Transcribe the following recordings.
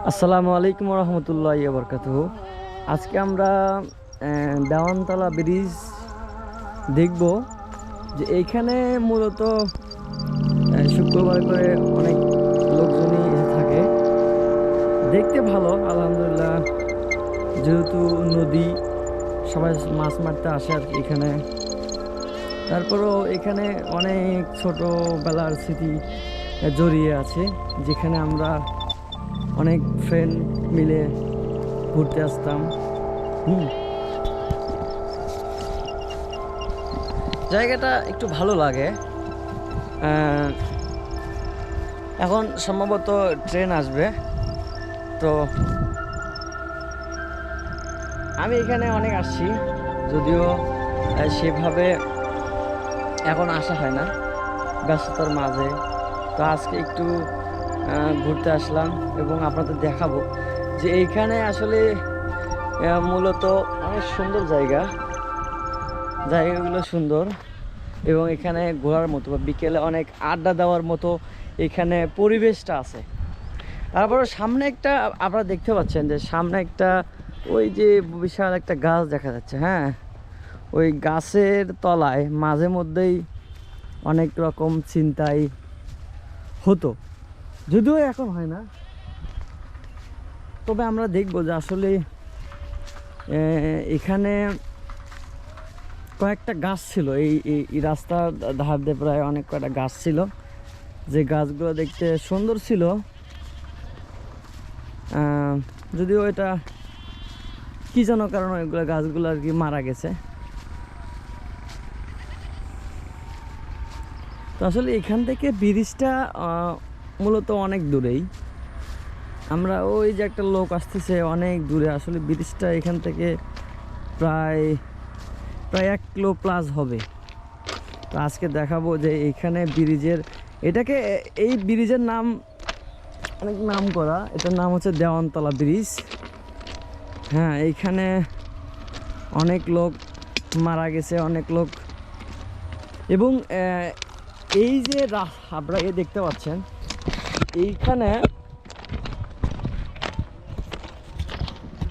আসসালামু আলাইকুম রহমতুল্লাহি ওয়া বারাকাতুহু। আজকে আমরা দেওয়ানতলা ব্রিজ দেখব। যে এইখানে মূলত শুক্রবার করে অনেক লোকজনই এসে থাকে। দেখতে ভালো আলহামদুলিল্লাহ, যেহেতু নদী, সবাই মাছ মারতে আসে আর কি এখানে। তারপরেও এখানে অনেক ছোটোবেলার স্মৃতি জড়িয়ে আছে, যেখানে আমরা অনেক ফ্রেন্ড মিলে ঘুরতে আসতাম। জায়গাটা একটু ভালো লাগে। এখন সম্ভবত ট্রেন আসবে, তো আমি এখানে অনেক আসছি, যদিও সেভাবে এখন আসা হয় না ব্যস্ততার মাঝে। তো আজকে একটু ঘুরতে আসলাম এবং আপনাদের দেখাবো যে এইখানে আসলে মূলত অনেক সুন্দর জায়গাগুলো সুন্দর, এবং এখানে ঘোরার মতো বা বিকেলে অনেক আড্ডা দেওয়ার মতো এখানে পরিবেশটা আছে। তারপরে সামনে একটা আপনারা দেখতে পাচ্ছেন যে সামনে একটা ওই যে বিশাল একটা গাছ দেখা যাচ্ছে। হ্যাঁ, ওই গাছের তলায় মাঝে মধ্যেই অনেক রকম ছিনতাই হতো, যদিও এখন হয় না। তবে আমরা দেখব যে আসলে এখানে কয়েকটা গাছ ছিল, এই রাস্তার ধার দিয়ে প্রায় অনেক কয়েকটা গাছ ছিল, যে গাছগুলো দেখতে সুন্দর ছিল। যদিও এটা কি যেন কারণ এগুলো গাছগুলো আর কি মারা গেছে। তো আসলে এখান থেকে ব্রিজটা মূলত অনেক দূরেই। আমরা ওই যে একটা লোক আসতেছে অনেক দূরে, আসলে ব্রিজটা এখান থেকে প্রায় 1 কিলো প্লাস হবে। তো আজকে দেখাবো যে এইখানে ব্রিজের এই ব্রিজের নাম অনেক নাম করা, এটার নাম হচ্ছে দেওয়ানতলা ব্রিজ। হ্যাঁ, এইখানে অনেক লোক মারা গেছে, অনেক লোক। এবং এই যে আপনারা দেখতে পাচ্ছেন এইখানে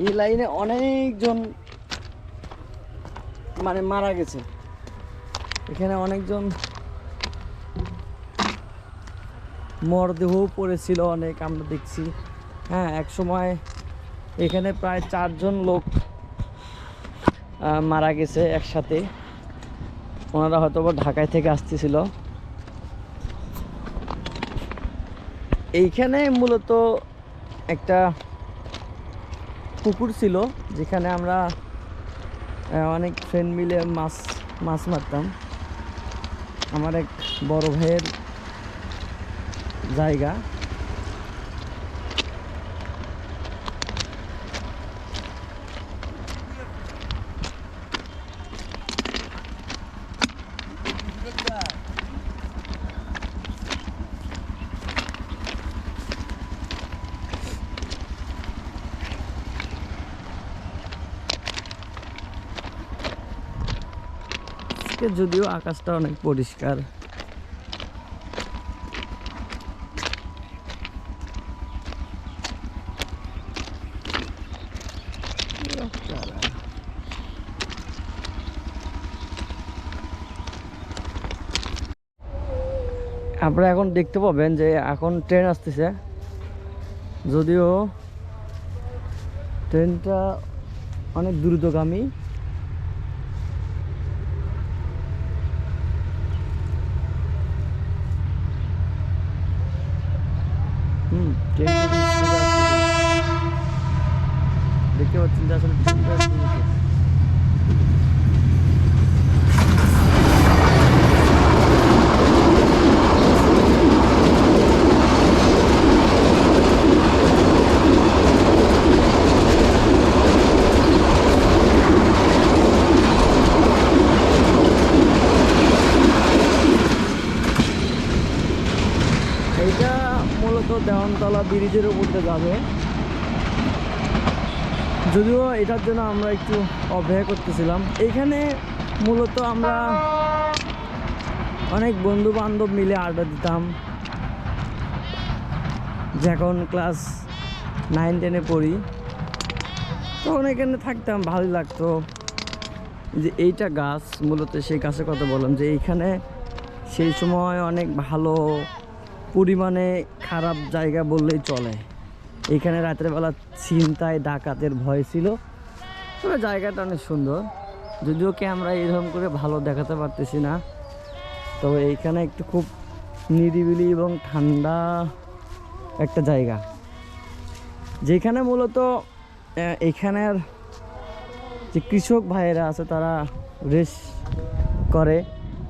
এই লাইনে অনেকজন মানে মারা গেছে। এখানে অনেকজন মরদেহ পড়েছিল অনেক, আমরা দেখছি। হ্যাঁ, এক সময় এখানে প্রায় 4 জন লোক মারা গেছে একসাথে। ওনারা হয়তো ঢাকায় থেকে আসতেছিল। এইখানে মূলত একটা পুকুর ছিল, যেখানে আমরা অনেক ফ্রেন্ড মিলে মাছ মারতাম। আমার এক বড় ভাইয়ের জায়গা। যদিও আকাশটা অনেক পরিষ্কার। আপনারা এখন দেখতে পাবেন যে এখন ট্রেন আসতেছে, যদিও ট্রেনটা অনেক দ্রুতগামী। দেখতে পাচ্ছেন যে আসলে ট্রেনটা এইটা মূলত দেওয়ানতলা ব্রিজের উপর দিয়ে যাবে। যদিও এটার জন্য আমরা একটু অপেক্ষা করতেছিলাম। এইখানে মূলত আমরা অনেক বন্ধু বান্ধব মিলে আড্ডা দিতাম। যখন ক্লাস 9-10-এ পড়ি, তখন এখানে থাকতাম, ভালোই লাগতো। যে এইটা গাছ, মূলত সেই গাছের কথা বললাম, যে এইখানে সেই সময় অনেক ভালো পরিমাণে খারাপ জায়গা বললেই চলে। এইখানে রাতের বেলা ছিনতাই ডাকাতের ভয় ছিল, তবে জায়গাটা অনেক সুন্দর, যদিও কি আমরা এরকম করে ভালো দেখাতে পারতেছি না। তবে এইখানে একটু খুব নিরিবিলি এবং ঠান্ডা একটা জায়গা, যেখানে মূলত এখানের যে কৃষক ভাইয়েরা আছে তারা রেস করে।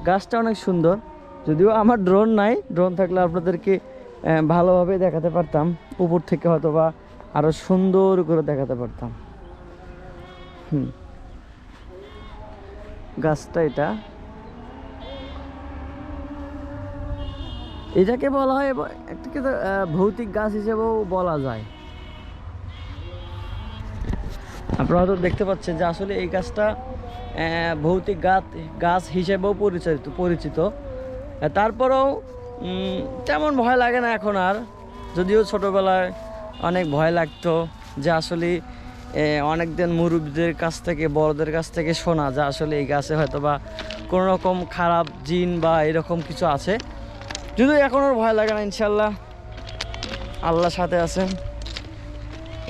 গাছটা অনেক সুন্দর, যদিও আমার ড্রোন নাই, ড্রোন থাকলে আপনাদেরকে ভালোভাবে দেখাতে পারতাম, উপর থেকে হয়তো বা আরও সুন্দর করে দেখাতে পারতাম। গাছটা এটাকে বলা হয় একটা কিন্তু ভৌতিক গাছ হিসেবেও বলা যায়। আপনারা হয়তো দেখতে পাচ্ছেন যে আসলে এই গাছটা ভৌতিক গাছ হিসেবেও পরিচিত। তারপরেও তেমন ভয় লাগে না এখন আর, যদিও ছোটোবেলায় অনেক ভয় লাগতো, যে আসলে অনেক দিন মুরব্বীদের কাছ থেকে, বড়দের কাছ থেকে শোনা যে আসলে এই গাছে হয়তো বা কোনো রকম খারাপ জিন বা এরকম কিছু আছে। যদিও এখন আর ভয় লাগে না, ইনশাল্লাহ আল্লাহর সাথে আছেন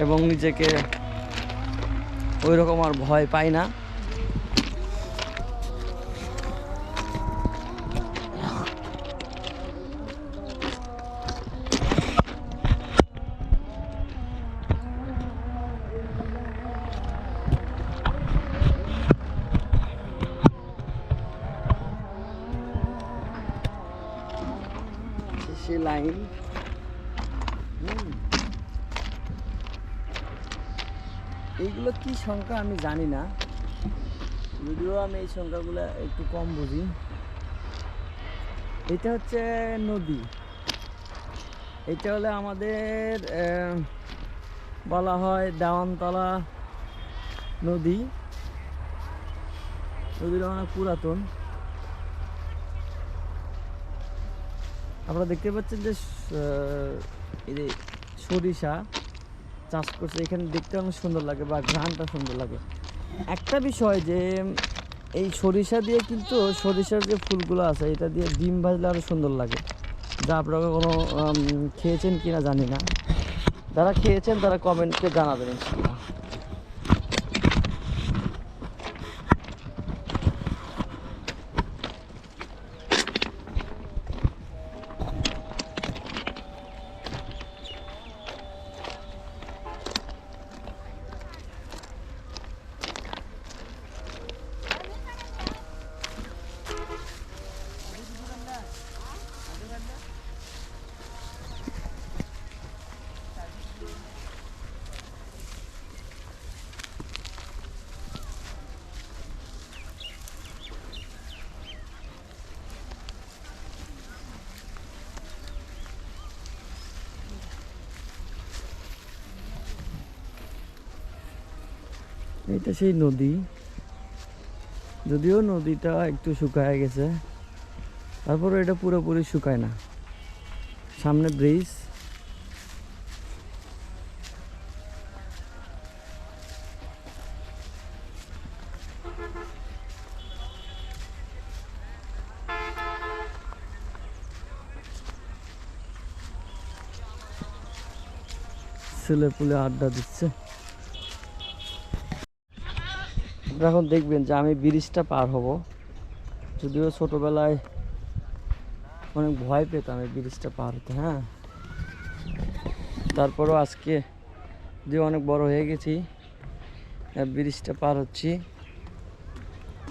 এবং নিজেকে ওই রকম আর ভয় পাই না। সে লাইন এইগুলো কি সংখ্যা আমি জানি না, যদিও আমি এই সংখ্যাগুলো একটু কম বুঝি। এটা হচ্ছে নদী, এটা হলে আমাদের বলা হয় দেওয়ানতলা নদী। নদীটা অনেক পুরাতন। আপনারা দেখতে পাচ্ছেন যে এই যে সরিষা চাষ করছে, এখানে দেখতে অনেক সুন্দর লাগে বা ঘ্রাণটা সুন্দর লাগে। একটা বিষয় যে এই সরিষা দিয়ে কিন্তু সরিষার যে ফুলগুলো আছে এটা দিয়ে ডিম ভাজলে আরও সুন্দর লাগে, যা আপনারা কোনো খেয়েছেন কিনা জানি না, যারা খেয়েছেন তারা কমেন্টে জানাবেন ইনশাআল্লাহ। এটা সেই নদী, যদিও নদীটা একটু শুকায় গেছে, তারপরে এটা পুরোপুরি শুকায় না। সামনে ব্রিজ, ছেলেপুলে আড্ডা দিচ্ছে। এখন দেখবেন যে আমি ব্রিজটা পার হব, যদিও ছোটবেলায় অনেক ভয় পেতাম এই ব্রিজটা পার হতে। হ্যাঁ, তারপরও আজকে যে অনেক বড় হয়ে গেছি, ব্রিজটা পার হচ্ছি।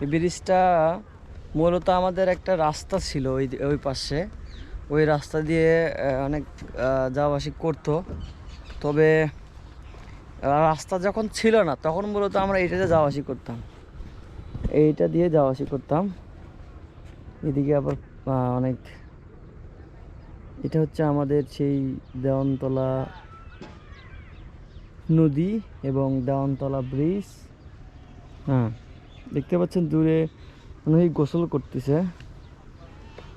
এই ব্রিজটা মূলত আমাদের একটা রাস্তা ছিল ওই পাশে, ওই রাস্তা দিয়ে অনেক যাওয়া আসা করতো। তবে রাস্তা যখন ছিল না তখন মূলত আমরা এইটাতে যাওয়া আসি করতাম, এইটা দিয়ে যাওয়া আসি করতাম। এদিকে আবার অনেক, এটা হচ্ছে আমাদের সেই দেওয়ানতলা নদী এবং দেওয়ানতলা ব্রিজ। হ্যাঁ, দেখতে পাচ্ছেন দূরে অনেক গোসল করতেছে।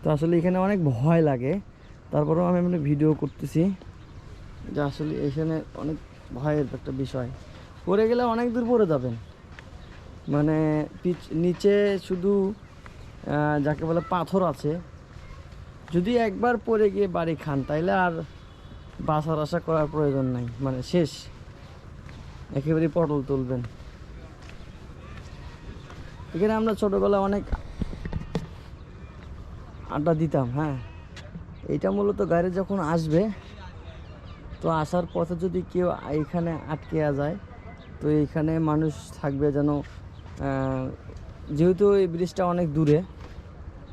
তো আসলে এখানে অনেক ভয় লাগে, তারপরেও আমি ভিডিও করতেছি। যা আসলে এখানে অনেক ভয়ের একটা বিষয়। পড়ে গেলে অনেক দূর পড়ে যাবেন, মানে নিচে শুধু যাকে বলে পাথর আছে। যদি একবার পড়ে গিয়ে বাড়ি খান তাইলে আর বাঁচার আশা করার প্রয়োজন নাই, মানে শেষ, একেবারেই পটল তুলবেন। এখানে আমরা ছোটোবেলায় অনেক আড্ডা দিতাম। হ্যাঁ, এটা মূলত গাড়ি যখন আসবে, তো আসার পথে যদি কেউ এইখানে আটকে যায়, তো এইখানে মানুষ থাকবে যেন, যেহেতু এই ব্রিজটা অনেক দূরে,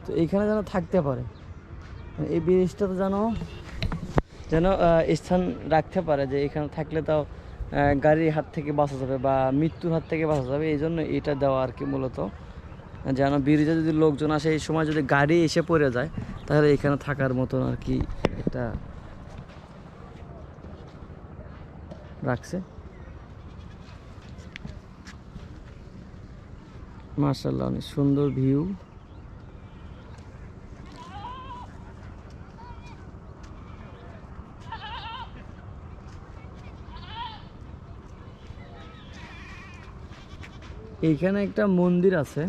তো এইখানে যেন থাকতে পারে, এই ব্রিজটাতে যেন যেন স্থান রাখতে পারে, যে এখানে থাকলে তাও গাড়ির হাত থেকে বাঁচা যাবে বা মৃত্যুর হাত থেকে বাঁচা যাবে। এই জন্য এটা দেওয়া আর কি, মূলত যেন ব্রিজে যদি লোকজন আসে এই সময় যদি গাড়ি এসে পড়ে যায়, তাহলে এখানে থাকার মতন আর কি এটা রাখছে। মাশাআল্লাহ, অনেক সুন্দর ভিউ। এইখানে একটা মন্দির আছে,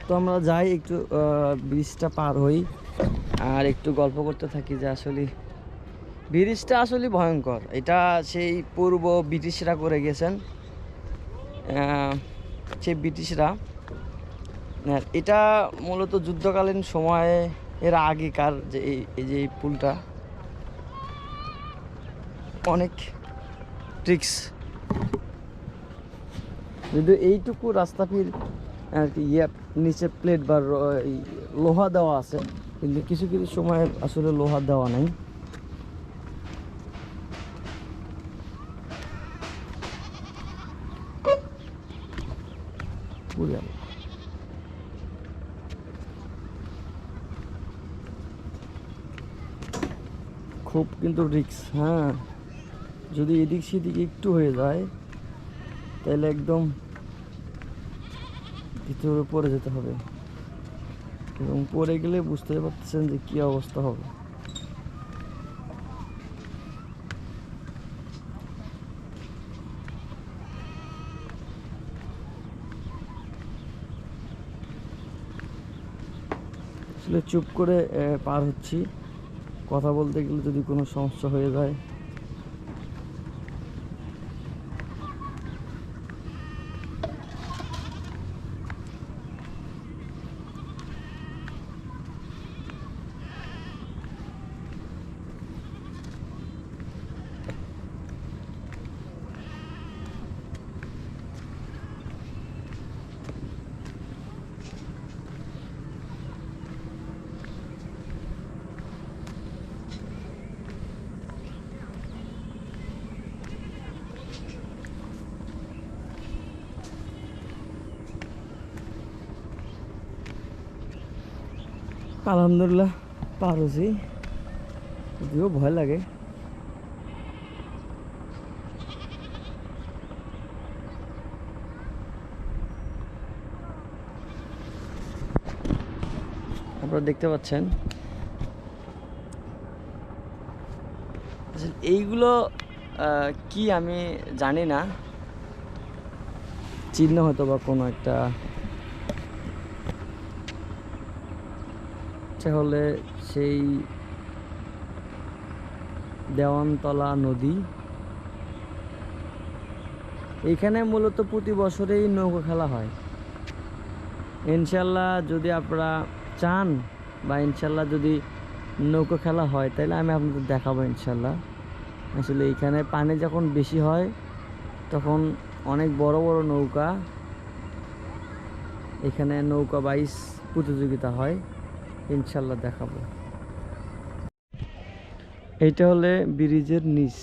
তো আমরা যাই একটু ব্রিজটা পার হই আর একটু গল্প করতে থাকি যে আসলে ব্রিজটা আসলে ভয়ঙ্কর। এটা সেই পূর্ব ব্রিটিশরা করে গেছেন, সেই ব্রিটিশরা। এটা মূলত যুদ্ধকালীন সময়ে এর আগেকার যে এই যে এই পুলটা অনেক ট্রিক্স। যদি এইটুকু রাস্তা ফির আর কি নিচে প্লেট বা লোহা দেওয়া আছে, কিন্তু কিছু কিছু সময় আসলে লোহা দেওয়া নাই। খুব কিন্তু রিক্স। হ্যাঁ, যদি এদিক সেদিক একটু হয়ে যায় তাহলে একদম ভিতরে পড়ে যেতে হবে, এবং পড়ে গেলে বুঝতে পারতেছেন যে কি অবস্থা হবে। আসলে চুপ করে পার হচ্ছি, কথা বলতে গেলে যদি কোনো সমস্যা হয়ে যায়। আলহামদুলিল্লাহ পার হয়েছি, যদিও ভয় লাগে। আপনারা দেখতে পাচ্ছেন এইগুলো কি আমি জানি না, চিহ্ন হয়তো বা কোনো একটা, হলে সেই দেওয়ানতলা নদী। এইখানে মূলত প্রতি বছরেই নৌকা খেলা হয়। ইনশাল্লাহ যদি আপনারা চান বা ইনশাল্লাহ যদি নৌকা খেলা হয় তাহলে আমি আপনাদের দেখাবো ইনশাল্লাহ। আসলে এইখানে পানি যখন বেশি হয় তখন অনেক বড় বড় নৌকা, এখানে নৌকা বাইচ প্রতিযোগিতা হয়, ইনশাল্লাহ দেখাবো। এইটা হলে ব্রিজের নিচ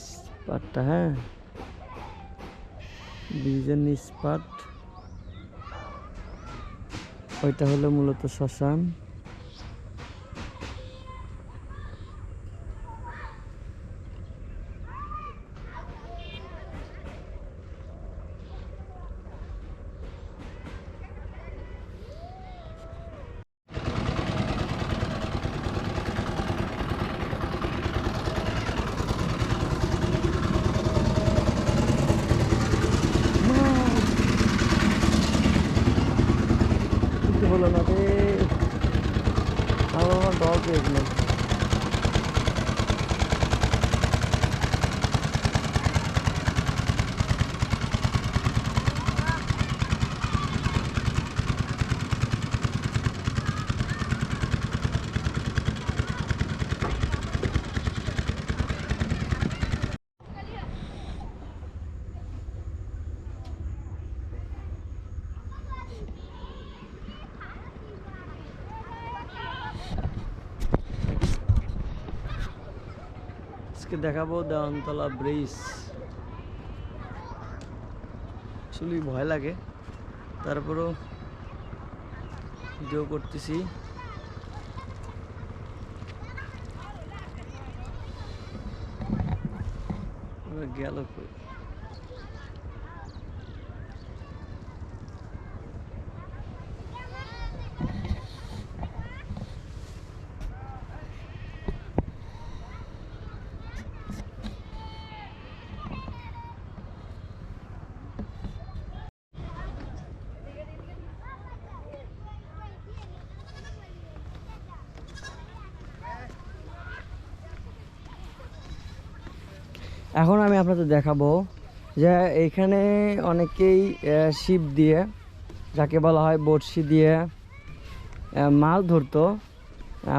পাটটা। হ্যাঁ, ব্রিজের নিচ পাট, ওইটা হলো মূলত শ্মশান। তো এগুলো। আজকে দেখাবো দেওয়ানতলা ব্রিজ। আসলে ভয় লাগে, তারপরেও ভিডিও করতেছি। গেল কই? এখন আমি আপনাদের দেখাবো যে এইখানে অনেকেই ছিপ দিয়ে, যাকে বলা হয় বড়শি দিয়ে মাছ ধরতো।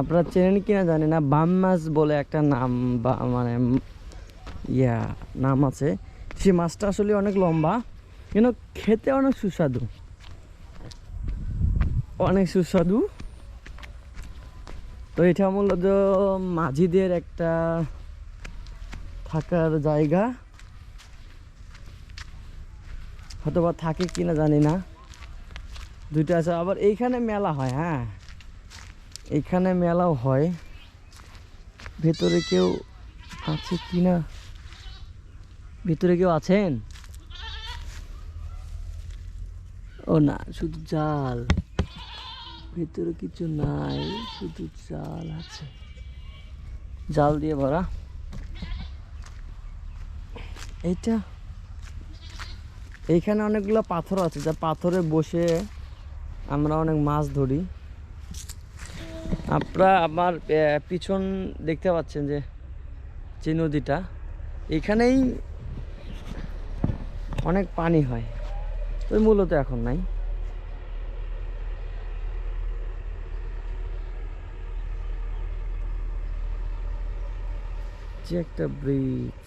আপনারা চেনেন কিনা জানি না, বাম মাছ বলে একটা নাম বা মানে নাম আছে। সেই মাছটা আসলে অনেক লম্বা, কিন্তু খেতে অনেক সুস্বাদু, অনেক সুস্বাদু। তো এটা মূলত মাঝিদের একটা থাকার জায়গা, হয়তোবা থাকে কিনা জানি না। দুইটা আছে। আবার এইখানে মেলা হয়, হ্যাঁ এইখানে মেলাও হয়। ভেতরে কেউ আছে কিনা, ভেতরে কেউ আছেন? ও না, শুধু জাল, ভেতরে কিছু নাই, শুধু জাল আছে, জাল দিয়ে ভরা। এইখানে অনেকগুলো পাথর আছে, যা পাথরে বসে আমরা অনেক মাছ ধরি। আপনারা আমার পিছন দেখতে পাচ্ছেন যে নদীটা, এখানেই অনেক পানি হয়, ওই মূলত এখন নাই। যে একটা ব্রিজ,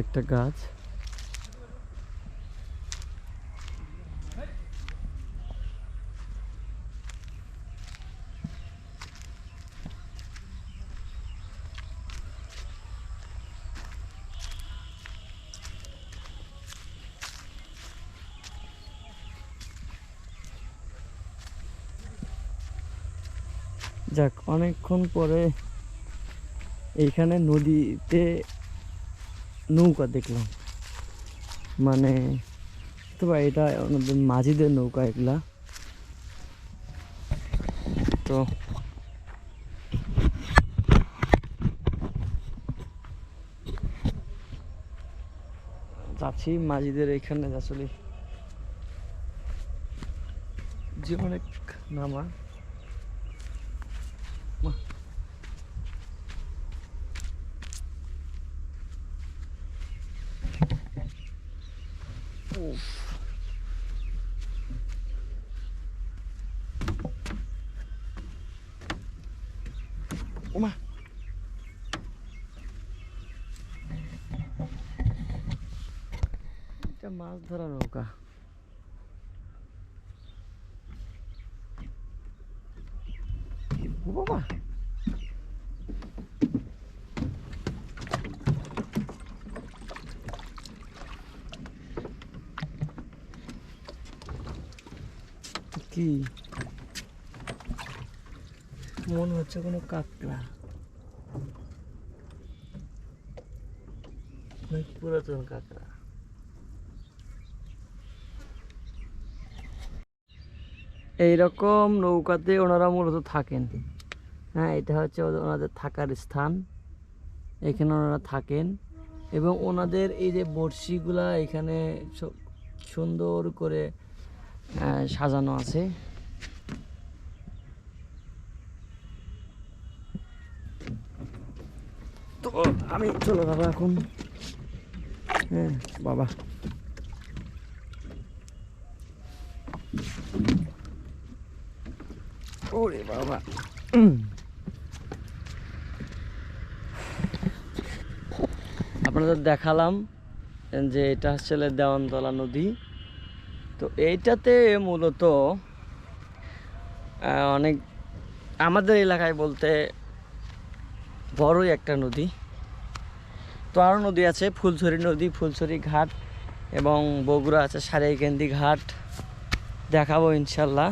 একটা গাছ। যাক, অনেকক্ষণ পরে এইখানে নদীতে নৌকা দেখলাম। মানে এটা ওনাদের মাঝিদের নৌকা এগুলা। তো যাচ্ছি মাঝিদের এখানে, আসলে যে অনেক নামা। ওমা, এটা মাছ ধরা নৌকা। ও বাবা, কি মনে হচ্ছে কোনো কাঁকড়া, অনেক পুরাতন কাঁকড়া। এইরকম নৌকাতে ওনারা মূলত থাকেন। হ্যাঁ, এটা হচ্ছে ওনাদের থাকার স্থান, এখানে ওনারা থাকেন। এবং ওনাদের এই যে বড়শিগুলা এখানে সুন্দর করে সাজানো আছে। তো আমি চলে যাবো এখন। হ্যাঁ বাবা, ওরে বাবা। আপনাদের দেখালাম যে এটা হচ্ছে দেওয়ানতলা নদী। তো এইটাতে মূলত অনেক আমাদের এলাকায় বলতে বড়ই একটা নদী। তো আরও নদী আছে, ফুলছড়ি নদী, ফুলছড়ি ঘাট, এবং বগুড়া আছে সারাইকেন্দি ঘাট, দেখাবো ইনশাল্লাহ।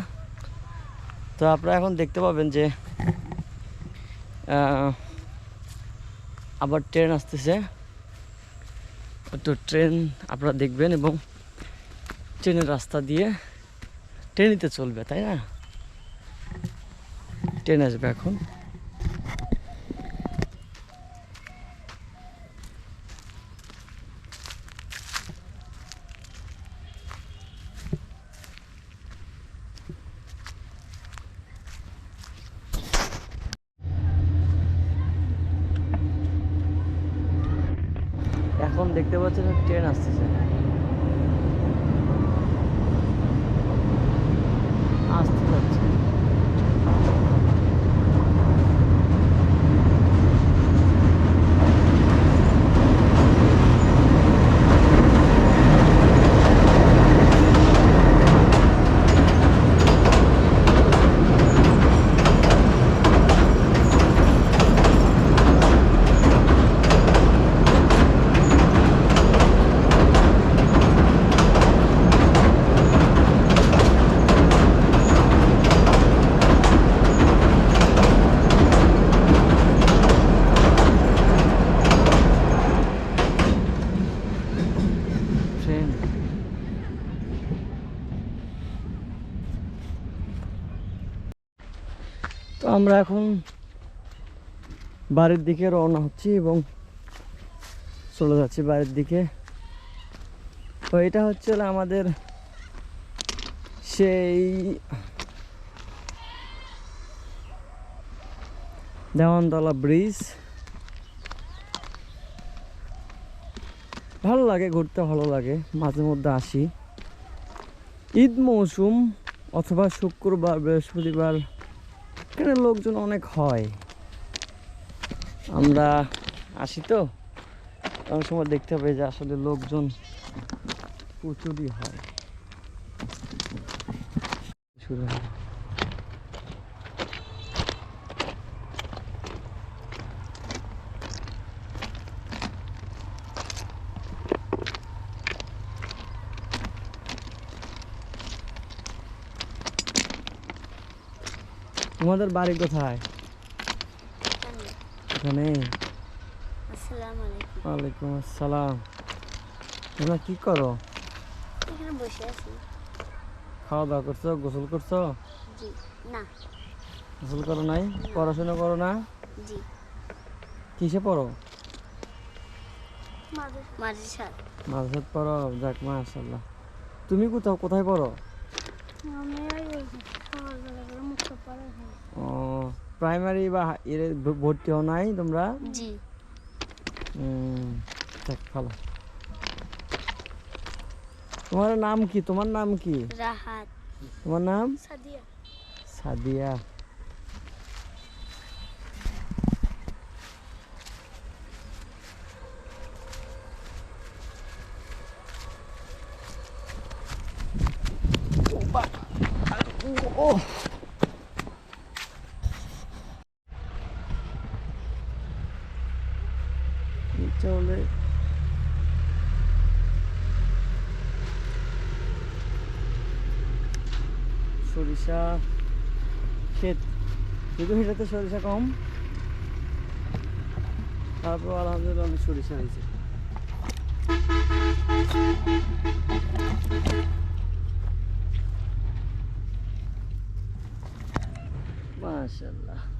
তো আপনারা এখন দেখতে পাবেন যে আবার ট্রেন আসতেছে। তো ট্রেন আপনারা দেখবেন, এবং ট্রেনের রাস্তা দিয়ে ট্রেনিতে চলবে, তাই না? ট্রেন আসবে এখন। এখন দেখতে পাচ্ছেন ট্রেন আসতেছে, আসতে যাচ্ছে। ট্রেন তো আমরা এখন বাড়ির দিকে রওনা হচ্ছি এবং চলে যাচ্ছি বাড়ির দিকে। তো এটা হচ্ছে আমাদের সেই দেওয়ানতলা ব্রিজ। ভালো লাগে ঘুরতে, ভালো লাগে, মাঝে মধ্যে আসি। ঈদ মৌসুম অথবা শুক্রবার বৃহস্পতিবার এখানে লোকজন অনেক হয়। আমরা আসি তো অনেক সময় দেখতে পাই যে আসলে লোকজন প্রচুরই হয়, শুরু হয়। তোমাদের বাড়ি কোথায়? এখানে। আসসালামু আলাইকুম। ওয়ালাইকুম আসসালাম। তোমরা কি করো? এখানে বসে আছি। খাওয়া দাওয়া করছো? গোসল করছো? জি না। গোসল করো নাই? পড়াশোনা করো না? জি। কিসে পড়ো? মাদ্রাসা। মাদ্রাসাত পড়ো? যাক মাশাআল্লাহ। তুমি কোথায় পড়ো? আমি সকালবেলা করে মুক্ত পড়া হয়। ও, প্রাইমারি বা এর ভর্তি হও নাই তোমরা? জি। যাক ভালো। তোমার নাম কি? তোমার নাম কি? রাহাত। তোমার নাম? সাদিয়া। সাদিয়া। ও চলে সরিষা ক্ষেত, কিন্তু সেটাতে সরিষা কম, তারপর আলহামদুলিল্লাহ অনেক সরিষা হয়েছে। মাশাআল্লাহ।